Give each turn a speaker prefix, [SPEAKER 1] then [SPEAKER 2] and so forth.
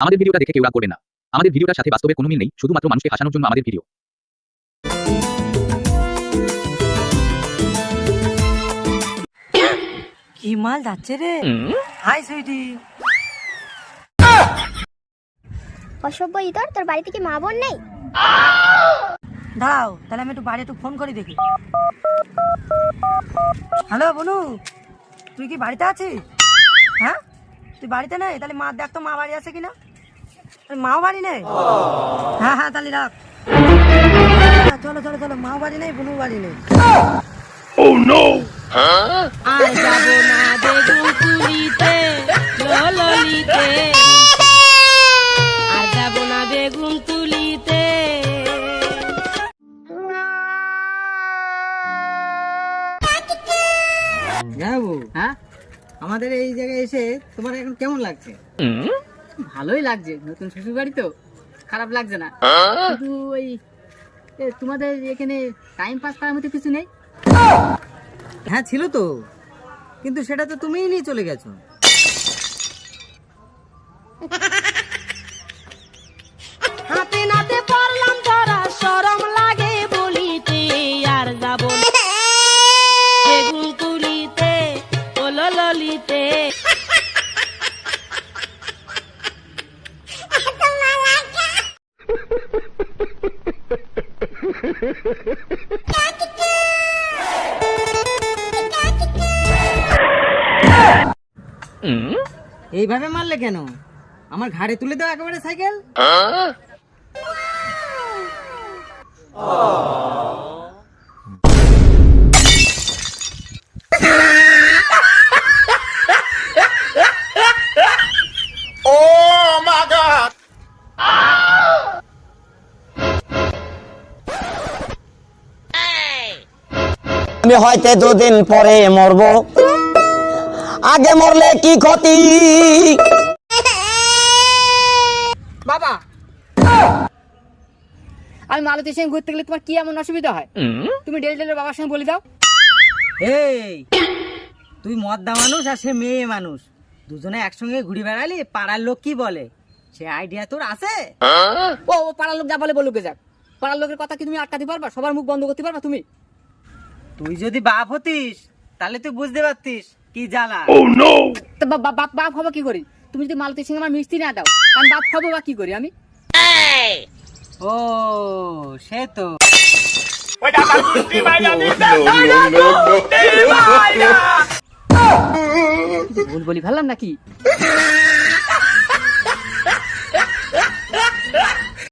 [SPEAKER 1] আমাদের ভিডিওটা দেখে কেউ রাগ করবেন না। আমাদের ভিডিওটার সাথে বাস্তবের কোনো মিল নেই, শুধুমাত্র মানুষকে হাসানোর জন্য আমাদের ভিডিও।
[SPEAKER 2] কি মাল যাচ্ছে রে? হাই সুইটি।
[SPEAKER 3] অসভ্য ইতর, তোর বাড়িতে কি মা বোন নেই?
[SPEAKER 2] দাঁড়াও, তাহলে আমি একটু বাড়ি একটু ফোন করে দেখি। হ্যালো বনু, তুই কি বাড়িতে আছিস? হ্যাঁ, তুই বাড়িতে নেই? তাহলে মা দেখ তো, মা বাড়ি আছে কিনা। মাও বাড়ি নেই? হ্যাঁ হ্যাঁ, তাহলে রাখ। চলো চলো চলো, মাও বাড়ি নেই, বনু বাড়ি নেই।
[SPEAKER 4] আর যাবো না বেগুন তুলিতে ললিতে, আর যাবো না বেগুন তুলিতে।
[SPEAKER 5] বাবু, হ্যাঁ, আমাদের এই জায়গায় এসে তোমার এখন কেমন লাগছে? ভালোই লাগছে, নতুন শ্বশুর বাড়ি তো, খারাপ লাগছে না। কিন্তু ওই তোমাদের এখানে টাইম পাস করার মতো কিছু নেই? হ্যাঁ ছিল তো, কিন্তু সেটা তো তুমিই নিয়ে চলে গেছো।
[SPEAKER 4] হাতে নাতে পারলাম ধরা, শরম লাগে বলিতে, আর যাবো না বেগুন তুলিতে ও ললিতে।
[SPEAKER 5] এইভাবে মারলে কেন? আমার ঘাড়ে তুলে দাও একেবারে সাইকেল।
[SPEAKER 6] আমি হয়তো দুদিন পরে মরবো, আগে মরলে কি ক্ষতি?
[SPEAKER 5] বাবা, আমি মালতীর সঙ্গে ঘুরতে গেলে তোমার কি এমন অসুবিধা হয়? তুমি ডেলের বাবার সঙ্গে বলে দাও। এই, তুই মদ্দা মানুষ আর সে মেয়ে মানুষ, দুজনে একসঙ্গে ঘুরে বেড়ালি, পাড়ার লোক কি বলে সে আইডিয়া তোর আছে? ও পাড়ার লোক যা বলে বলুকে যাক, পাড়ার লোকের কথা কি তুমি আটকাতে পারবা? সবার মুখ বন্ধ করতে পারবা তুমি? তুই যদি বাপ হতিস তাহলে তুই বুঝতে পারতিস কি জ্বালা। বাপ হবো কি করি? তুমি যদি মালতীর সঙ্গে আমার মিষ্টি না দাও, আমি বাপ হবো বা কি করি আমি? ও সে তো ভুল বলি ফেললাম নাকি?